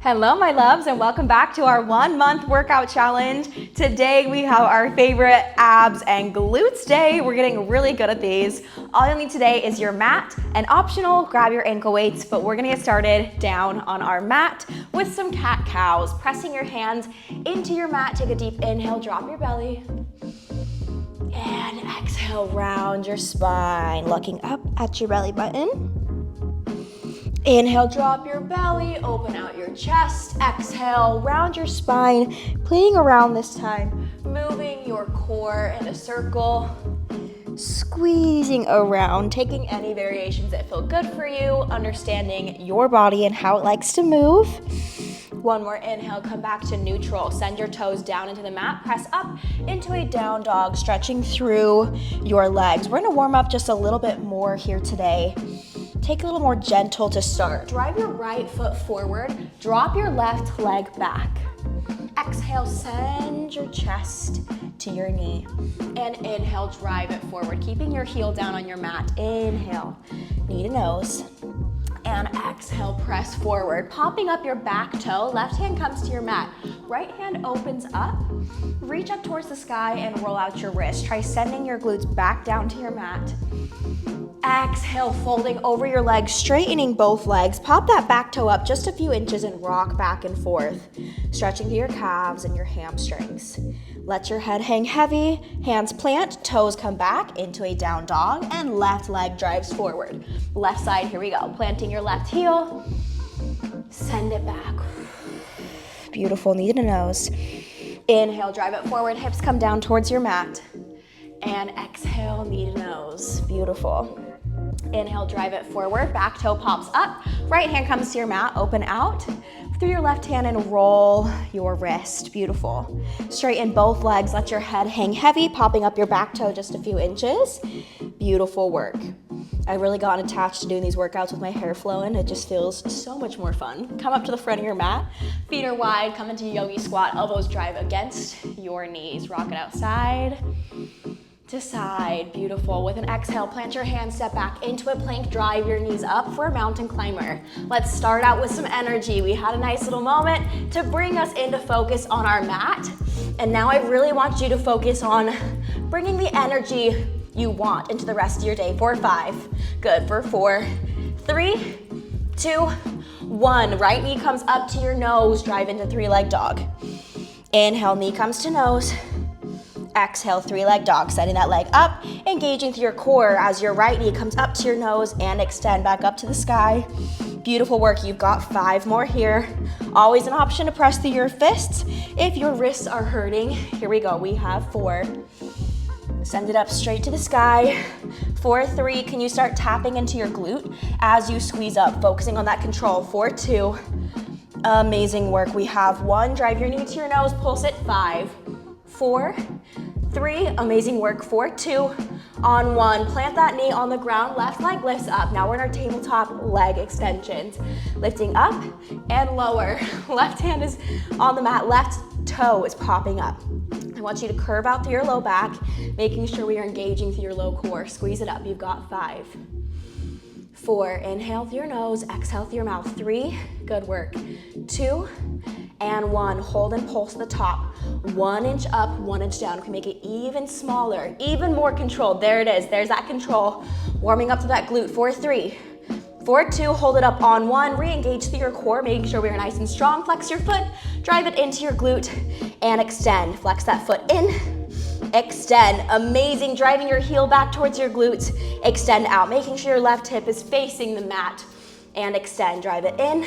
Hello, my loves, and welcome back to our 1 month workout challenge. Today we have our favorite abs and glutes day. We're getting really good at these. All you'll need today is your mat, and optional, grab your ankle weights, but we're gonna get started down on our mat with some cat-cows. Pressing your hands into your mat, take a deep inhale, drop your belly. And exhale, round your spine, looking up at your belly button. Inhale, drop your belly, open out your chest. Exhale, round your spine, playing around this time, moving your core in a circle, squeezing around, taking any variations that feel good for you, understanding your body and how it likes to move. One more inhale, come back to neutral. Send your toes down into the mat, press up into a down dog, stretching through your legs. We're gonna warm up just a little bit more here today. Take a little more gentle to start. Drive your right foot forward, drop your left leg back. Exhale, send your chest to your knee. And inhale, drive it forward, keeping your heel down on your mat. Inhale, knee to nose. And exhale, press forward. Popping up your back toe, left hand comes to your mat. Right hand opens up, reach up towards the sky and roll out your wrist. Try sending your glutes back down to your mat. Exhale, folding over your legs, straightening both legs. Pop that back toe up just a few inches and rock back and forth, stretching through your calves and your hamstrings. Let your head hang heavy, hands plant, toes come back into a down dog, and left leg drives forward. Left side, here we go. Planting your left heel, send it back. Beautiful, knee to nose. Inhale, drive it forward, hips come down towards your mat. And exhale, knee to nose, beautiful. Inhale, drive it forward, back toe pops up, right hand comes to your mat, open out through your left hand and roll your wrist, beautiful. Straighten both legs, let your head hang heavy, popping up your back toe just a few inches, beautiful work. I've really gotten attached to doing these workouts with my hair flowing. It just feels so much more fun. Come up to the front of your mat, feet are wide, come into yogi squat, elbows drive against your knees, rock it outside to side, beautiful. With an exhale, plant your hands, step back into a plank, drive your knees up for a mountain climber. Let's start out with some energy. We had a nice little moment to bring us into focus on our mat. And now I really want you to focus on bringing the energy you want into the rest of your day. 4, 5, good, for 4, 3, 2, 1. Right knee comes up to your nose, drive into 3-leg dog. Inhale, knee comes to nose. Exhale, 3-leg dog, setting that leg up, engaging through your core as your right knee comes up to your nose and extend back up to the sky. Beautiful work, you've got 5 more here. Always an option to press through your fists if your wrists are hurting. Here we go, we have 4. Send it up straight to the sky. 4, 3, can you start tapping into your glute as you squeeze up, focusing on that control. 4, 2, amazing work. We have 1, drive your knee to your nose, pulse it. 5, 4, 3, amazing work. 4, 2, on 1. Plant that knee on the ground, left leg lifts up. Now we're in our tabletop leg extensions. Lifting up and lower. Left hand is on the mat, left toe is popping up. I want you to curve out through your low back, making sure we are engaging through your low core. Squeeze it up, you've got 5, 4, inhale through your nose, exhale through your mouth. 3, good work. 2, and 1, hold and pulse to the top. 1 inch up, 1 inch down. We can make it even smaller, even more controlled. There it is, there's that control. Warming up to that glute. 4, 3, 4, 2, hold it up on 1, re-engage through your core, making sure we are nice and strong. Flex your foot, drive it into your glute, and extend. Flex that foot in, extend. Amazing, driving your heel back towards your glutes. Extend out, making sure your left hip is facing the mat, and extend. Drive it in,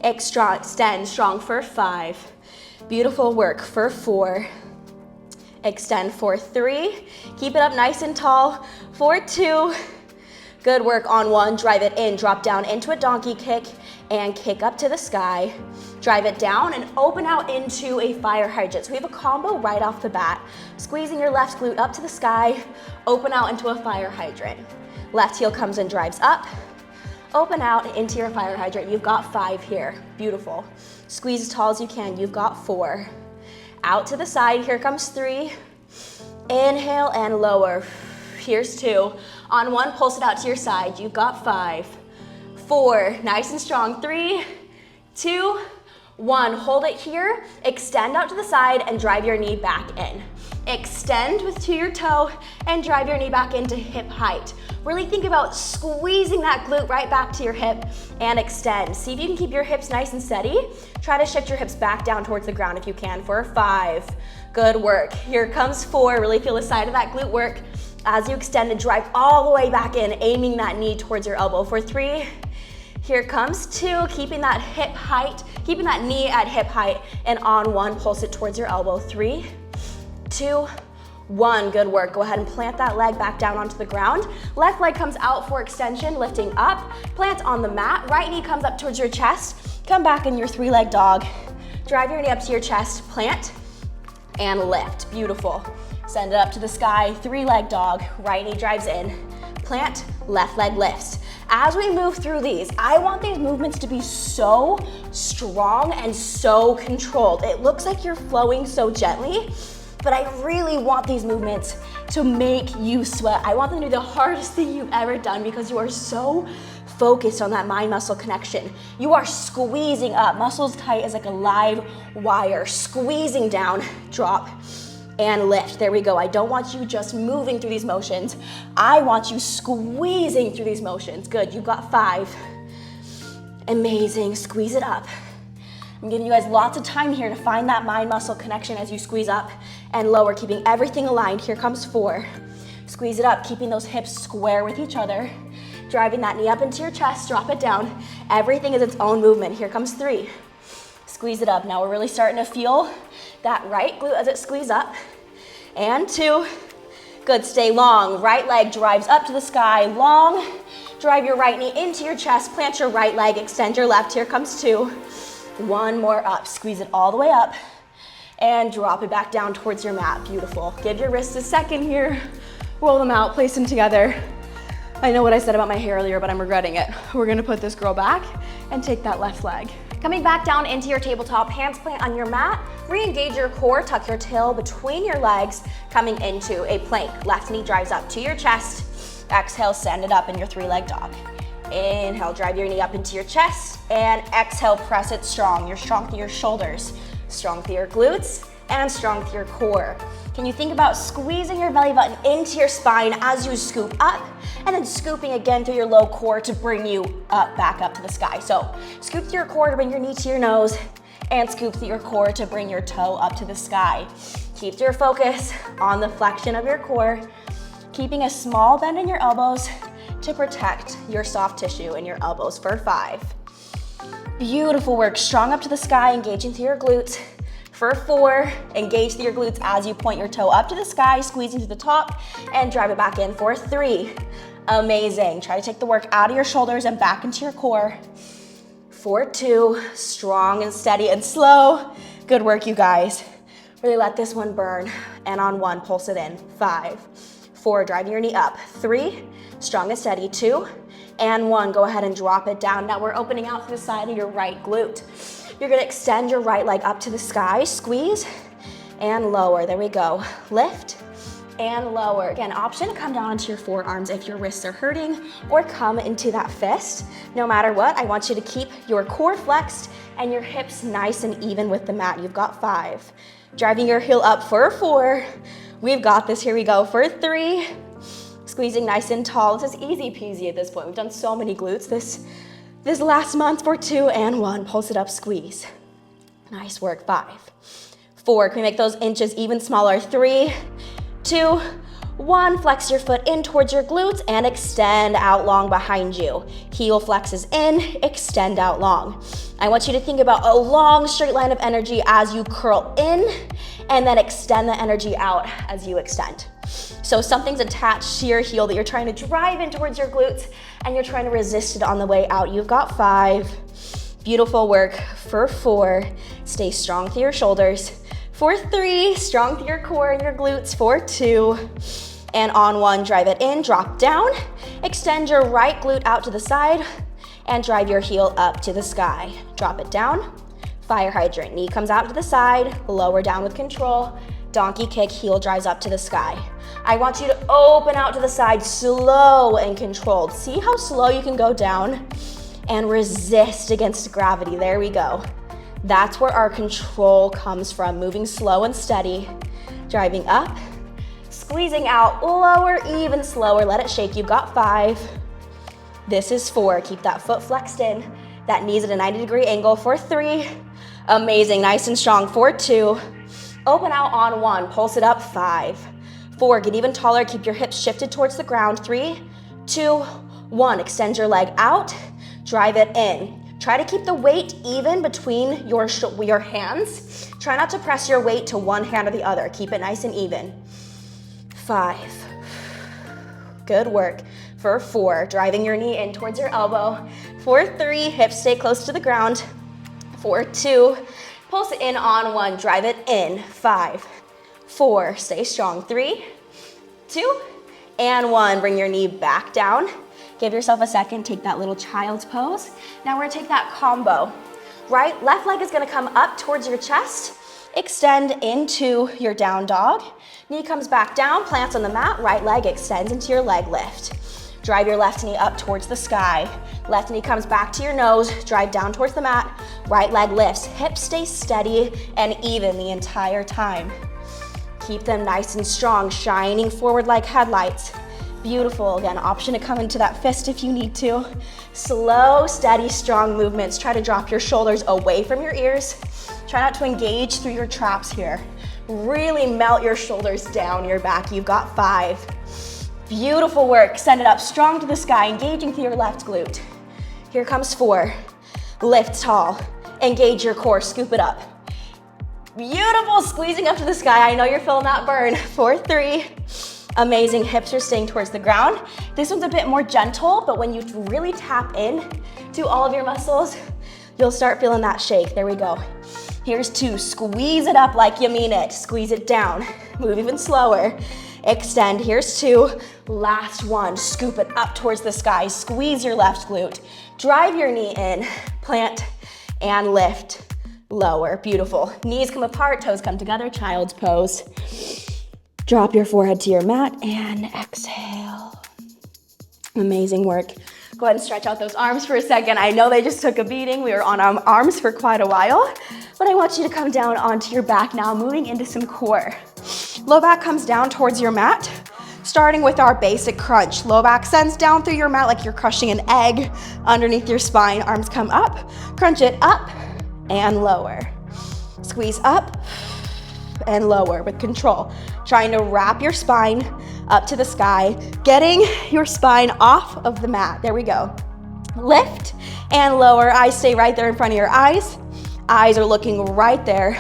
extend, strong for 5. Beautiful work for 4. Extend for 3. Keep it up nice and tall. 4, 2. Good work on 1. Drive it in, drop down into a donkey kick and kick up to the sky. Drive it down and open out into a fire hydrant. So we have a combo right off the bat. Squeezing your left glute up to the sky, open out into a fire hydrant. Left heel comes and drives up. Open out into your fire hydrant. You've got 5 here. Beautiful. Squeeze as tall as you can. You've got 4. Out to the side. Here comes 3. Inhale and lower. Here's 2. On 1, pulse it out to your side. You've got 5. 4. Nice and strong. 3, 2, 1, hold it here, extend out to the side and drive your knee back in. Extend to your toe and drive your knee back into hip height. Really think about squeezing that glute right back to your hip and extend. See if you can keep your hips nice and steady. Try to shift your hips back down towards the ground if you can for 5. Good work. Here comes 4. Really feel the side of that glute work as you extend and drive all the way back in, aiming that knee towards your elbow for 3. Here comes 2, keeping that hip height, keeping that knee at hip height, and on 1, pulse it towards your elbow. 3, 2, 1, good work. Go ahead and plant that leg back down onto the ground. Left leg comes out for extension, lifting up. Plant on the mat. Right knee comes up towards your chest. Come back in your 3-leg dog. Drive your knee up to your chest, plant, and lift. Beautiful. Send it up to the sky, 3-leg dog. Right knee drives in, plant, left leg lifts. As we move through these, I want these movements to be so strong and so controlled. It looks like you're flowing so gently, but I really want these movements to make you sweat. I want them to be the hardest thing you've ever done because you are so focused on that mind-muscle connection. You are squeezing up, muscles tight as like a live wire, squeezing down, drop, and lift. There we go. I don't want you just moving through these motions. I want you squeezing through these motions. Good, you've got 5. Amazing, squeeze it up. I'm giving you guys lots of time here to find that mind-muscle connection as you squeeze up and lower, keeping everything aligned. Here comes 4. Squeeze it up, keeping those hips square with each other. Driving that knee up into your chest, drop it down. Everything is its own movement. Here comes 3. Squeeze it up. Now we're really starting to feel that right glute as it squeezes up. And 2. Good, stay long. Right leg drives up to the sky, long. Drive your right knee into your chest, plant your right leg, extend your left. Here comes 2. 1 more up. Squeeze it all the way up and drop it back down towards your mat. Beautiful. Give your wrists a second here. Roll them out, place them together. I know what I said about my hair earlier, but I'm regretting it. We're gonna put this girl back and take that left leg. Coming back down into your tabletop, hands plant on your mat, re-engage your core, tuck your tail between your legs, coming into a plank. Left knee drives up to your chest. Exhale, send it up in your 3-leg dog. Inhale, drive your knee up into your chest, and exhale, press it strong. You're strong through your shoulders, strong through your glutes, and strong through your core. Can you think about squeezing your belly button into your spine as you scoop up, and then scooping again through your low core to bring you up, back up to the sky. So scoop through your core to bring your knee to your nose, and scoop through your core to bring your toe up to the sky. Keep your focus on the flexion of your core, keeping a small bend in your elbows to protect your soft tissue in your elbows for 5. Beautiful work, strong up to the sky, engaging through your glutes. For 4, engage through your glutes as you point your toe up to the sky, squeezing to the top, and drive it back in for 3. Amazing. Try to take the work out of your shoulders and back into your core. For 2, strong and steady and slow. Good work, you guys. Really let this one burn. And on 1, pulse it in. 5, 4, driving your knee up. 3, strong and steady. 2, and 1. Go ahead and drop it down. Now we're opening out to the side of your right glute. You're gonna extend your right leg up to the sky, squeeze, and lower. There we go. Lift and lower. Again, option to come down onto your forearms if your wrists are hurting, or come into that fist. No matter what, I want you to keep your core flexed and your hips nice and even with the mat. You've got 5. Driving your heel up for 4. We've got this. Here we go for 3. Squeezing nice and tall. This is easy peasy at this point. We've done so many glutes this last month for 2 and 1. Pulse it up, squeeze. Nice work. 5, 4. Can we make those inches even smaller? 3, 2, 1. Flex your foot in towards your glutes and extend out long behind you. Heel flexes in, extend out long. I want you to think about a long straight line of energy as you curl in, and then extend the energy out as you extend. So something's attached to your heel that you're trying to drive in towards your glutes, and you're trying to resist it on the way out. You've got 5. Beautiful work. For 4, stay strong through your shoulders. For 3, strong through your core and your glutes. For 2, and on 1, drive it in, drop down. Extend your right glute out to the side, and drive your heel up to the sky. Drop it down. Fire hydrant. Knee comes out to the side, lower down with control. Donkey kick, heel drives up to the sky. I want you to open out to the side, slow and controlled. See how slow you can go down and resist against gravity. There we go. That's where our control comes from, moving slow and steady, driving up, squeezing out, lower, even slower, let it shake. You've got 5. This is 4, keep that foot flexed in, that knee's at a 90-degree angle for 3. Amazing, nice and strong for 2. Open out on 1, pulse it up, 5. 4, get even taller, keep your hips shifted towards the ground. 3, 2, 1, extend your leg out, drive it in. Try to keep the weight even between your hands. Try not to press your weight to one hand or the other. Keep it nice and even. 5. Good work. For 4, driving your knee in towards your elbow. For 3, hips stay close to the ground. For 2, pulse it in on 1, drive it in. 5, 4, stay strong. 3, 2, and 1. Bring your knee back down. Give yourself a second, take that little child's pose. Now we're gonna take that combo. Left leg is gonna come up towards your chest, extend into your down dog. Knee comes back down, plants on the mat, right leg extends into your leg lift. Drive your left knee up towards the sky. Left knee comes back to your nose, drive down towards the mat, right leg lifts. Hips stay steady and even the entire time. Keep them nice and strong, shining forward like headlights. Beautiful. Again, option to come into that fist if you need to. Slow, steady, strong movements. Try to drop your shoulders away from your ears. Try not to engage through your traps here. Really melt your shoulders down your back. You've got 5. Beautiful work. Send it up strong to the sky, engaging through your left glute. Here comes 4. Lift tall. Engage your core. Scoop it up. Beautiful. Squeezing up to the sky. I know you're feeling that burn. For 3. Amazing, hips are staying towards the ground. This one's a bit more gentle, but when you really tap in to all of your muscles, you'll start feeling that shake. There we go. Here's 2, squeeze it up like you mean it. Squeeze it down, move even slower. Extend, here's 2. Last 1, scoop it up towards the sky. Squeeze your left glute. Drive your knee in, plant and lift. Lower, beautiful. Knees come apart, toes come together, child's pose. Drop your forehead to your mat and exhale. Amazing work. Go ahead and stretch out those arms for a second. I know they just took a beating. We were on our arms for quite a while, but I want you to come down onto your back now, moving into some core. Low back comes down towards your mat, starting with our basic crunch. Low back sends down through your mat like you're crushing an egg underneath your spine. Arms come up, crunch it up and lower. Squeeze up and lower with control. Trying to wrap your spine up to the sky, getting your spine off of the mat. There we go. Lift and lower. Eyes stay right there in front of your eyes. Eyes are looking right there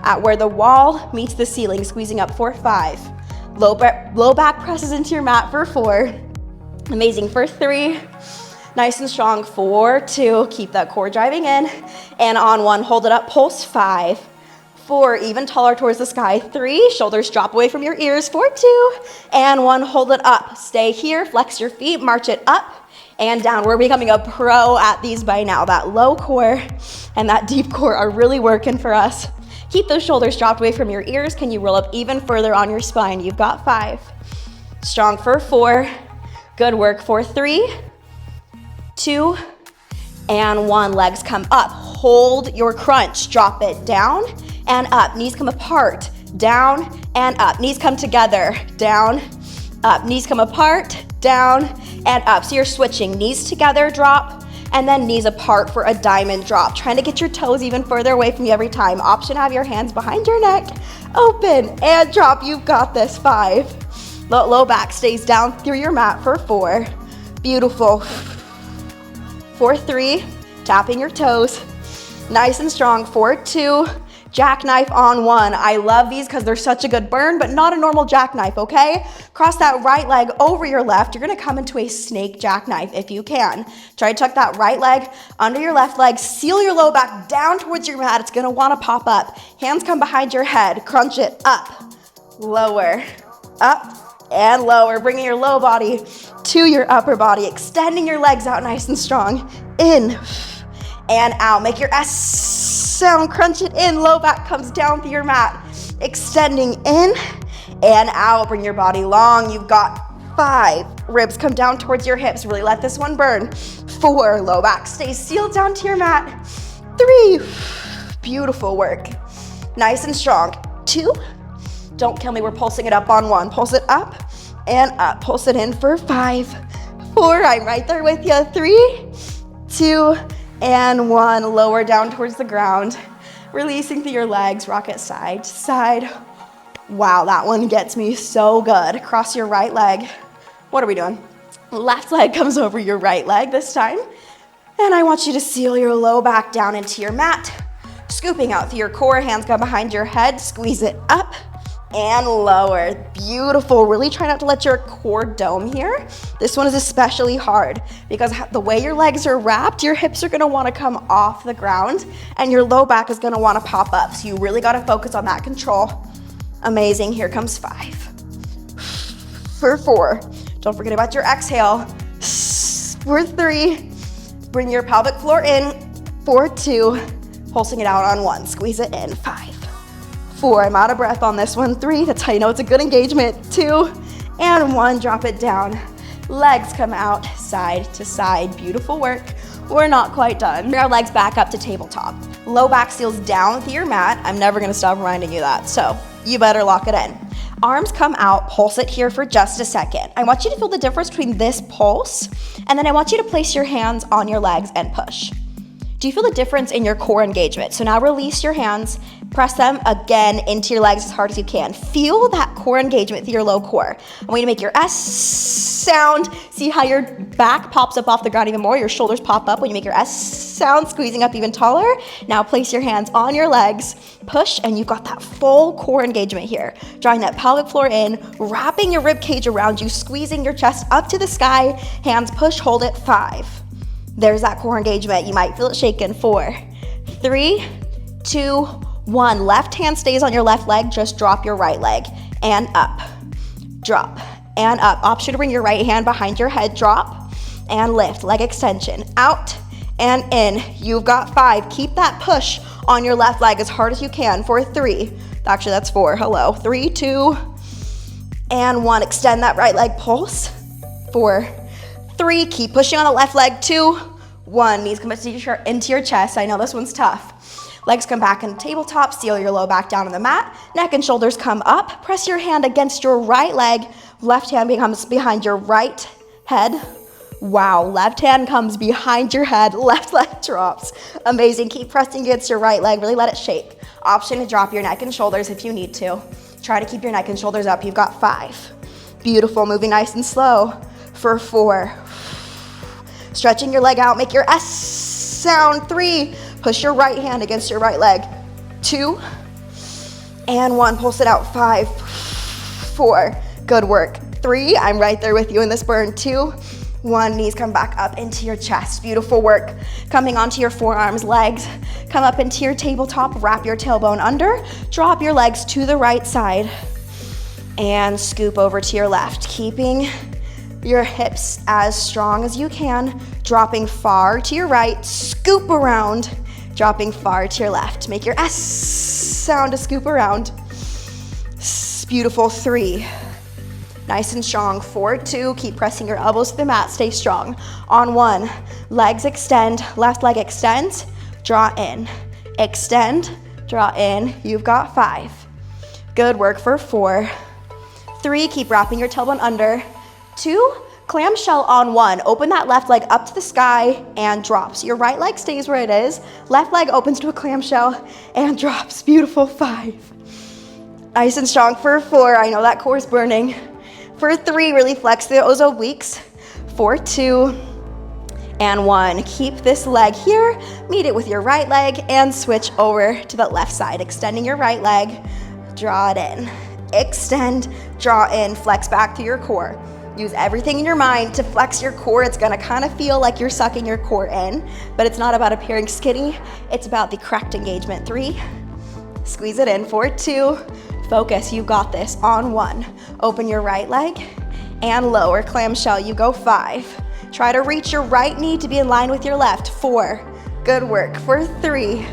at where the wall meets the ceiling, squeezing up for 5. Low back presses into your mat for 4. Amazing for 3. Nice and strong for 2. Keep that core driving in. And on 1, hold it up, pulse 5. 4, even taller towards the sky. 3, shoulders drop away from your ears. For 2, and 1, hold it up. Stay here, flex your feet, march it up and down. We're becoming a pro at these by now. That low core and that deep core are really working for us. Keep those shoulders dropped away from your ears. Can you roll up even further on your spine? You've got 5. Strong for 4. Good work for 3, 2, and 1. Legs come up. Hold your crunch. Drop it down and up. Knees come apart, down and up. Knees come together, down, up. Knees come apart, down and up. So you're switching knees together, drop, and then knees apart for a diamond drop. Trying to get your toes even further away from you every time. Option, have your hands behind your neck, open and drop. You've got this. 5. Low back stays down through your mat for 4. Beautiful. For 3, tapping your toes. Nice and strong for 2. Jackknife on 1. I love these because they're such a good burn, but not a normal jackknife, okay? Cross that right leg over your left. You're gonna come into a snake jackknife if you can. Try to tuck that right leg under your left leg. Seal your low back down towards your mat. It's gonna wanna pop up. Hands come behind your head. Crunch it up, lower, up, and lower. Bringing your low body to your upper body. Extending your legs out nice and strong. In and out. Make your S sound, crunch it in. Low back comes down through your mat. Extending in and out. Bring your body long. You've got 5. Ribs come down towards your hips. Really let this one burn. 4. Low back stays sealed down to your mat. 3. Beautiful work. Nice and strong. 2. Don't kill me, we're pulsing it up on 1. Pulse it up and up. Pulse it in for 5, 4. I'm right there with you. 3, 2, and 1. Lower down towards the ground. Releasing through your legs. Rock it side to side. Wow, that one gets me so good. Cross your right leg. What are we doing? Left leg comes over your right leg this time. And I want you to seal your low back down into your mat. Scooping out through your core, hands go behind your head, squeeze it up and lower. Beautiful. Really try not to let your core dome here. This one is especially hard because the way your legs are wrapped, your hips are gonna wanna come off the ground and your low back is gonna wanna pop up. So you really gotta focus on that control. Amazing. Here comes 5. For 4. Don't forget about your exhale. For 3. Bring your pelvic floor in. For 2. Pulsing it out on 1. Squeeze it in. 5. 4. I'm out of breath on this one. 3. That's how you know it's a good engagement. 2. And 1. Drop it down. Legs come out side to side. Beautiful work. We're not quite done. Bring our legs back up to tabletop. Low back seals down with your mat. I'm never gonna stop reminding you that, so you better lock it in. Arms come out, pulse it here for just a second. I want you to feel the difference between this pulse, and then I want you to place your hands on your legs and push. Do you feel the difference in your core engagement? So now release your hands, press them again into your legs as hard as you can. Feel that core engagement through your low core. I want you to make your S sound. See how your back pops up off the ground even more, your shoulders pop up when you make your S sound, squeezing up even taller. Now place your hands on your legs, push, and you've got that full core engagement here. Drawing that pelvic floor in, wrapping your rib cage around you, squeezing your chest up to the sky, hands push, hold it. 5. There's that core engagement. You might feel it shaking. 4, 3, 2, 1. Left hand stays on your left leg. Just drop your right leg and up. Drop and up. Option to bring your right hand behind your head. Drop and lift. Leg extension. Out and in. You've got 5. Keep that push on your left leg as hard as you can. For 3. Actually, that's 4. Hello. 3, 2, and 1. Extend that right leg. Pulse. 4, 3, keep pushing on the left leg. 2, 1. Knees come into your chest. I know this one's tough. Legs come back into tabletop. Seal your low back down on the mat. Neck and shoulders come up. Press your hand against your right leg. Left hand becomes behind your right head. Wow, left hand comes behind your head. Left leg drops. Amazing. Keep pressing against your right leg. Really let it shake. Option to drop your neck and shoulders if you need to. Try to keep your neck and shoulders up. You've got 5. Beautiful. Moving nice and slow. For 4. Stretching your leg out, make your S sound. 3, push your right hand against your right leg. 2, and 1, pulse it out. 5, 4, good work. 3, I'm right there with you in this burn. 2, 1, knees come back up into your chest. Beautiful work. Coming onto your forearms, legs come up into your tabletop, wrap your tailbone under, drop your legs to the right side, and scoop over to your left, keeping your hips as strong as you can, dropping far to your right, scoop around, dropping far to your left. Make your S sound to scoop around. Beautiful. 3, nice and strong. 4, 2, keep pressing your elbows to the mat, stay strong. On 1, legs extend, left leg extends, draw in, extend, draw in. You've got 5. Good work for 4. 3, keep wrapping your tailbone under. 2, clamshell on 1. Open that left leg up to the sky and drops. Your right leg stays where it is. Left leg opens to a clamshell and drops. Beautiful. 5. Nice and strong for 4. I know that core is burning. For 3, really flex those obliques. 4, 2, and 1. Keep this leg here. Meet it with your right leg and switch over to the left side. Extending your right leg. Draw it in. Extend, draw in, flex back to your core. Use everything in your mind to flex your core. It's gonna kind of feel like you're sucking your core in, but it's not about appearing skinny. It's about the correct engagement. 3, squeeze it in. 4, 2, focus. You got this. On 1, open your right leg and lower clamshell. You go. 5, try to reach your right knee to be in line with your left. 4, good work. For 3,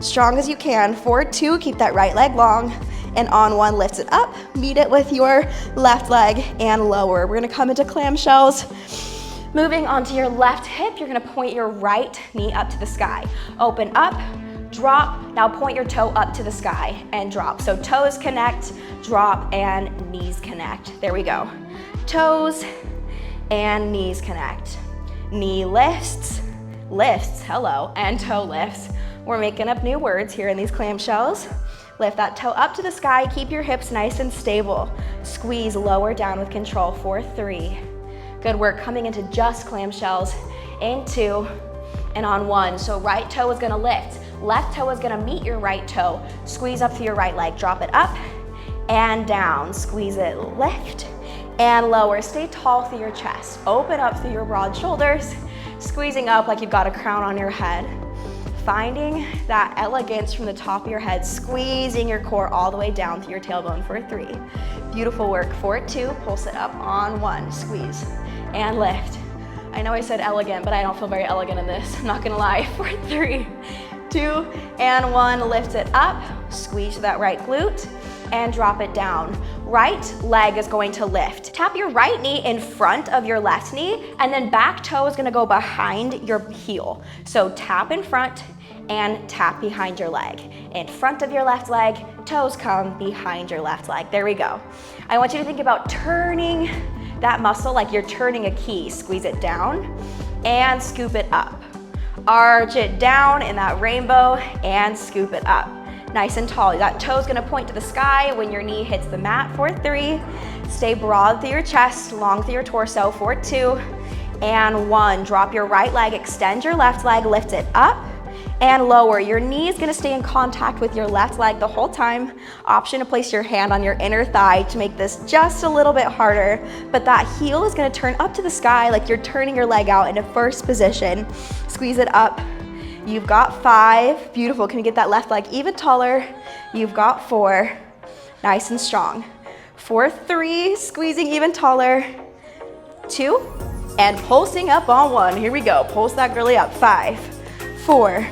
strong as you can. 4, 2, keep that right leg long. And on 1, lift it up, meet it with your left leg and lower. We're gonna come into clamshells. Moving onto your left hip, you're gonna point your right knee up to the sky. Open up, drop. Now point your toe up to the sky and drop. So toes connect, drop, and knees connect. There we go. Toes and knees connect. Knee lifts, hello, and toe lifts. We're making up new words here in these clamshells. Lift that toe up to the sky, keep your hips nice and stable. Squeeze lower down with control for 3. Good work, coming into just clamshells, in 2, and on 1. So right toe is gonna lift, left toe is gonna meet your right toe. Squeeze up through your right leg, drop it up and down. Squeeze it, lift and lower. Stay tall through your chest. Open up through your broad shoulders, squeezing up like you've got a crown on your head. Finding that elegance from the top of your head, squeezing your core all the way down through your tailbone for 3. Beautiful work for 2, pulse it up on 1, squeeze and lift. I know I said elegant, but I don't feel very elegant in this, I'm not gonna lie. For 3, 2, and 1, lift it up, squeeze that right glute, and drop it down. Right leg is going to lift. Tap your right knee in front of your left knee, and then back toe is gonna go behind your heel. So tap in front and tap behind your leg. In front of your left leg, toes come behind your left leg. There we go. I want you to think about turning that muscle like you're turning a key. Squeeze it down and scoop it up. Arch it down in that rainbow and scoop it up. Nice and tall. That toe's gonna point to the sky when your knee hits the mat for 3. Stay broad through your chest, long through your torso for 2, and 1. Drop your right leg, extend your left leg, lift it up and lower. Your knee is gonna stay in contact with your left leg the whole time. Option to place your hand on your inner thigh to make this just a little bit harder, but that heel is gonna turn up to the sky like you're turning your leg out into first position. Squeeze it up. You've got 5, beautiful. Can you get that left leg even taller? You've got 4, nice and strong. For 3, squeezing even taller. 2, and pulsing up on 1. Here we go, pulse that girly up. 5, 4,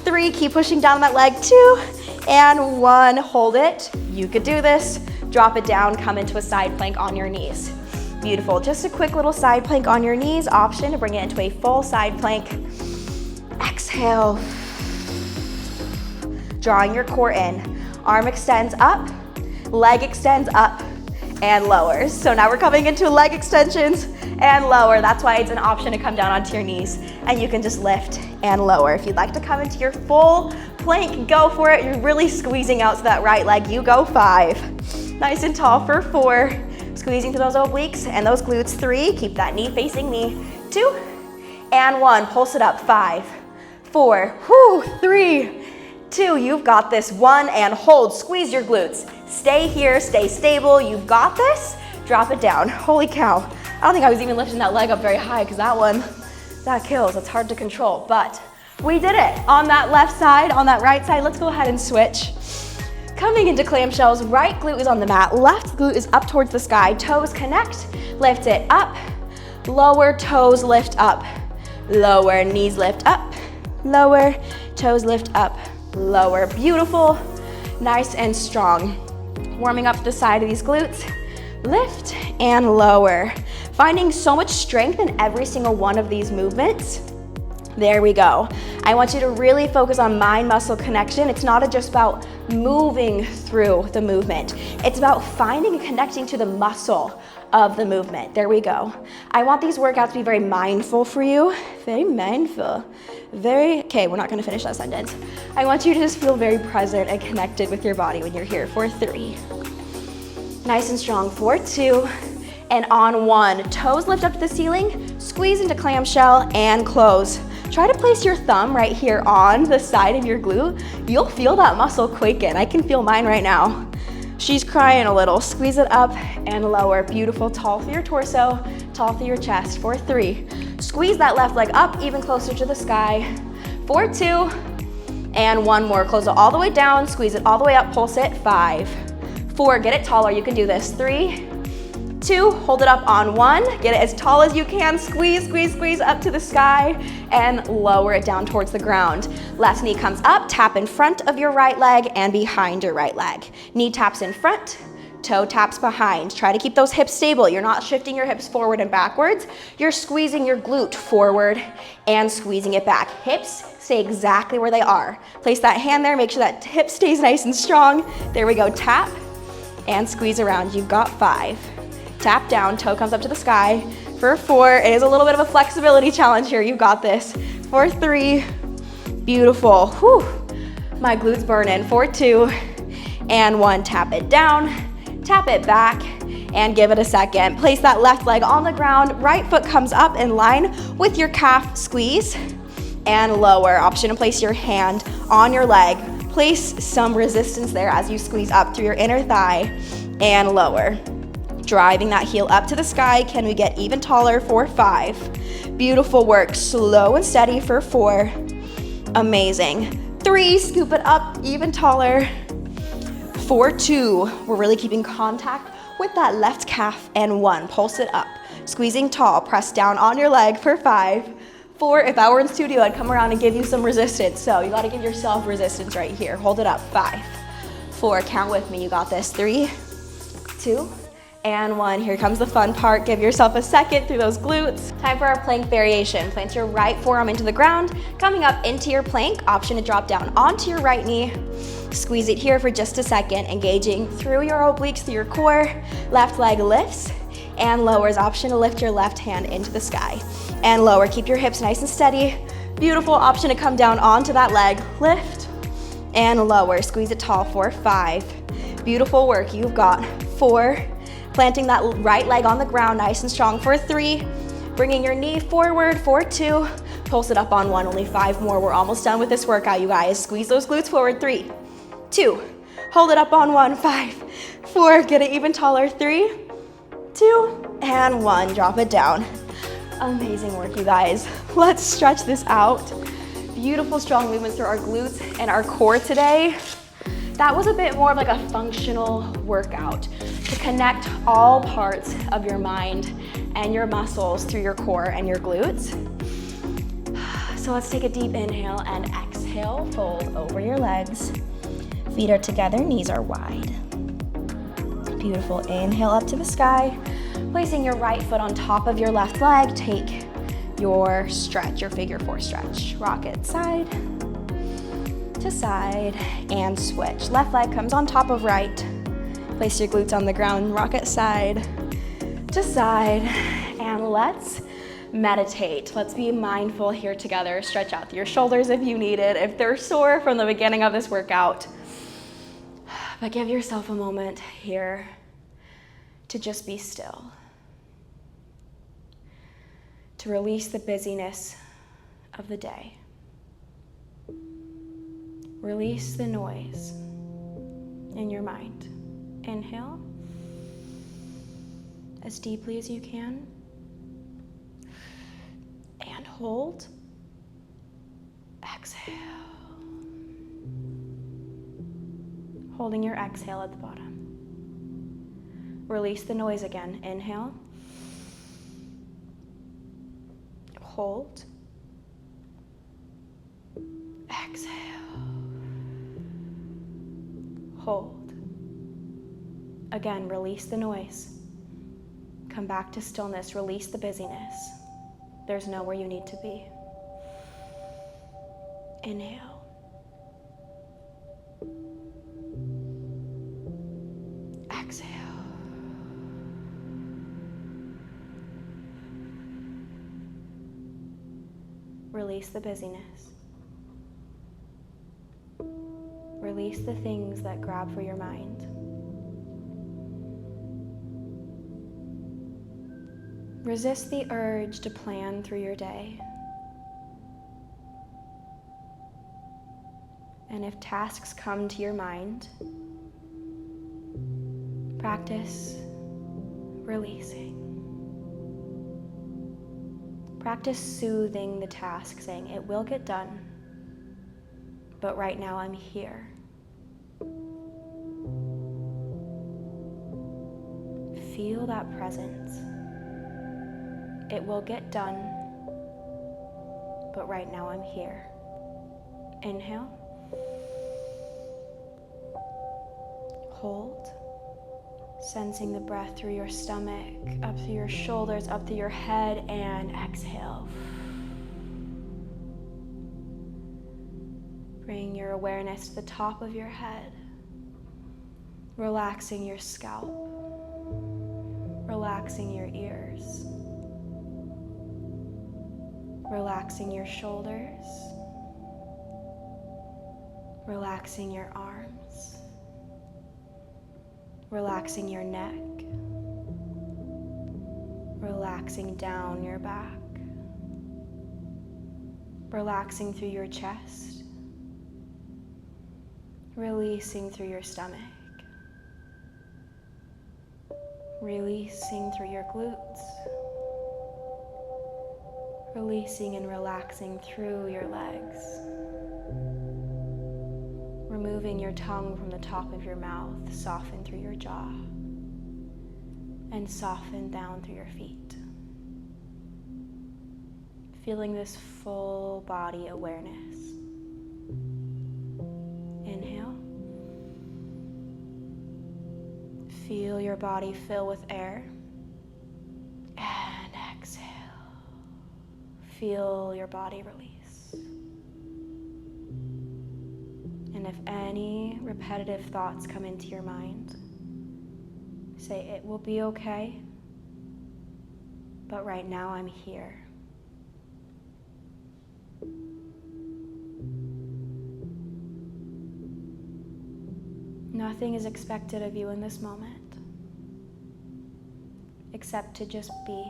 3, keep pushing down that leg. 2, and 1, hold it. You could do this. Drop it down, come into a side plank on your knees. Beautiful, just a quick little side plank on your knees. Option to bring it into a full side plank. Exhale, drawing your core in. Arm extends up, leg extends up and lowers. So now we're coming into leg extensions and lower. That's why it's an option to come down onto your knees and you can just lift and lower. If you'd like to come into your full plank, go for it. You're really squeezing out to that right leg. You go 5. Nice and tall for 4. Squeezing to those obliques and those glutes. 3, keep that knee facing knee. 2, and 1, pulse it up. 5, 4, 3, 2, you've got this. 1, and hold, squeeze your glutes. Stay here, stay stable, you've got this. Drop it down. Holy cow. I don't think I was even lifting that leg up very high because that kills, it's hard to control, but we did it. On that left side, on that right side, let's go ahead and switch. Coming into clamshells, right glute is on the mat, left glute is up towards the sky, toes connect, lift it up, lower, toes lift up, lower, knees lift up, lower, toes lift up, lower. Beautiful, nice and strong. Warming up the side of these glutes, lift and lower. Finding so much strength in every single one of these movements. There we go. I want you to really focus on mind-muscle connection. It's not just about moving through the movement. It's about finding and connecting to the muscle of the movement. There we go. I want these workouts to be very mindful for you. Very mindful. Okay, we're not gonna finish that sentence. I want you to just feel very present and connected with your body when you're here for 3. Nice and strong for 2. And on 1, toes lift up to the ceiling, squeeze into clamshell and close. Try to place your thumb right here on the side of your glute. You'll feel that muscle quicken. I can feel mine right now. She's crying a little. Squeeze it up and lower. Beautiful, tall through your torso, tall through your chest for 3. Squeeze that left leg up even closer to the sky for 2. And 1 more, close it all the way down, squeeze it all the way up, pulse it. 5, 4, get it taller, you can do this. 3, 2, hold it up on 1, get it as tall as you can, squeeze, squeeze, squeeze up to the sky and lower it down towards the ground. Left knee comes up, tap in front of your right leg and behind your right leg. Knee taps in front, toe taps behind. Try to keep those hips stable. You're not shifting your hips forward and backwards. You're squeezing your glute forward and squeezing it back. Hips stay exactly where they are. Place that hand there, make sure that hip stays nice and strong. There we go, tap and squeeze around. You've got 5. Tap down, toe comes up to the sky. For 4, it is a little bit of a flexibility challenge here. You've got this. For 3, beautiful. Whew. My glutes burning. For 2, and 1. Tap it down, tap it back, and give it a second. Place that left leg on the ground. Right foot comes up in line with your calf. Squeeze and lower. Option to place your hand on your leg. Place some resistance there as you squeeze up through your inner thigh and lower. Driving that heel up to the sky. Can we get even taller? For 5. Beautiful work. Slow and steady for 4. Amazing. 3, scoop it up even taller. For 2, we're really keeping contact with that left calf. And 1, pulse it up. Squeezing tall, press down on your leg. For 5. 4, if I were in studio, I'd come around and give you some resistance. So you gotta give yourself resistance right here. Hold it up. 5, 4, count with me. You got this. 3, 2, and 1. Here comes the fun part. Give yourself a second through those glutes. Time for our plank variation. Plant your right forearm into the ground, coming up into your plank. Option to drop down onto your right knee. Squeeze it here for just a second, engaging through your obliques, through your core. Left leg lifts and lowers. Option to lift your left hand into the sky and lower. Keep your hips nice and steady. Beautiful. Option to come down onto that leg. Lift and lower. Squeeze it tall. For 5. Beautiful work. You've got 4. Planting that right leg on the ground, nice and strong. For 3, bringing your knee forward. For 2, pulse it up on 1. Only 5 more. We're almost done with this workout, you guys. Squeeze those glutes forward. 3, 2, hold it up on 1. 5, 4, get it even taller. 3, 2, and 1. Drop it down. Amazing work, you guys. Let's stretch this out. Beautiful, strong movements through our glutes and our core today. That was a bit more of like a functional workout to connect all parts of your mind and your muscles through your core and your glutes. So let's take a deep inhale and exhale. Fold over your legs. Feet are together, knees are wide. Beautiful. Inhale up to the sky. Placing your right foot on top of your left leg. Take your stretch, your figure 4 stretch. Rock it side to side and switch. Left leg comes on top of right. Place your glutes on the ground, rock it side to side, and let's meditate. Let's be mindful here together. Stretch out your shoulders if you need it, if they're sore from the beginning of this workout. But give yourself a moment here to just be still, to release the busyness of the day. Release the noise in your mind. Inhale as deeply as you can. And hold. Exhale. Holding your exhale at the bottom. Release the noise again. Inhale. Hold. Exhale. Hold. Again, release the noise. Come back to stillness. Release the busyness. There's nowhere you need to be. Inhale. Exhale. Release the busyness. Release the things that grab for your mind. Resist the urge to plan through your day. And if tasks come to your mind, practice releasing. Practice soothing the task, saying, it will get done, but right now I'm here. Feel that presence. It will get done, but right now I'm here. Inhale. Hold. Sensing the breath through your stomach, up through your shoulders, up through your head, and exhale. Bring your awareness to the top of your head, relaxing your scalp, relaxing your ears, relaxing your shoulders, relaxing your arms, relaxing your neck, relaxing down your back, relaxing through your chest, releasing through your stomach, releasing through your glutes, releasing and relaxing through your legs, removing your tongue from the top of your mouth, soften through your jaw, and soften down through your feet. Feeling this full body awareness. Inhale. Feel your body fill with air. And exhale. Feel your body release. And if any repetitive thoughts come into your mind, say, it will be okay, but right now I'm here. Nothing is expected of you in this moment, except to just be.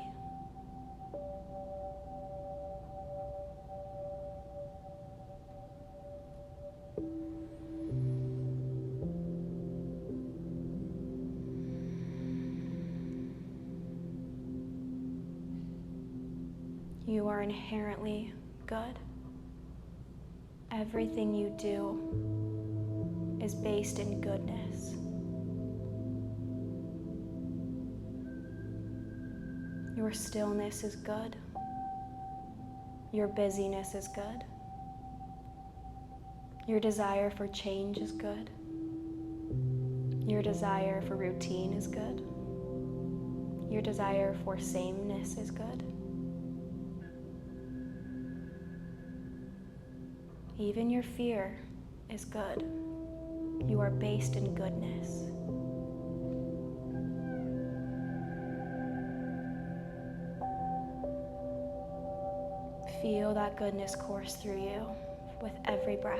You are inherently good. Everything you do is based in goodness. Your stillness is good. Your busyness is good. Your desire for change is good. Your desire for routine is good. Your desire for sameness is good. Even your fear is good. You are based in goodness. Feel that goodness course through you with every breath.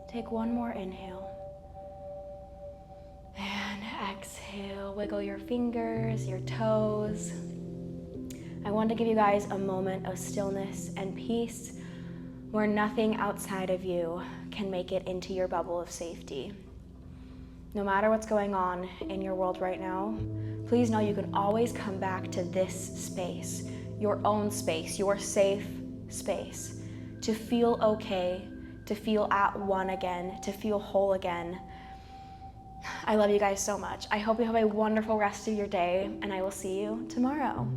Take one more inhale. And exhale. Wiggle your fingers, your toes. I want to give you guys a moment of stillness and peace where nothing outside of you can make it into your bubble of safety. No matter what's going on in your world right now, please know you can always come back to this space, your own space, your safe space, to feel okay, to feel at one again, to feel whole again. I love you guys so much. I hope you have a wonderful rest of your day, and I will see you tomorrow.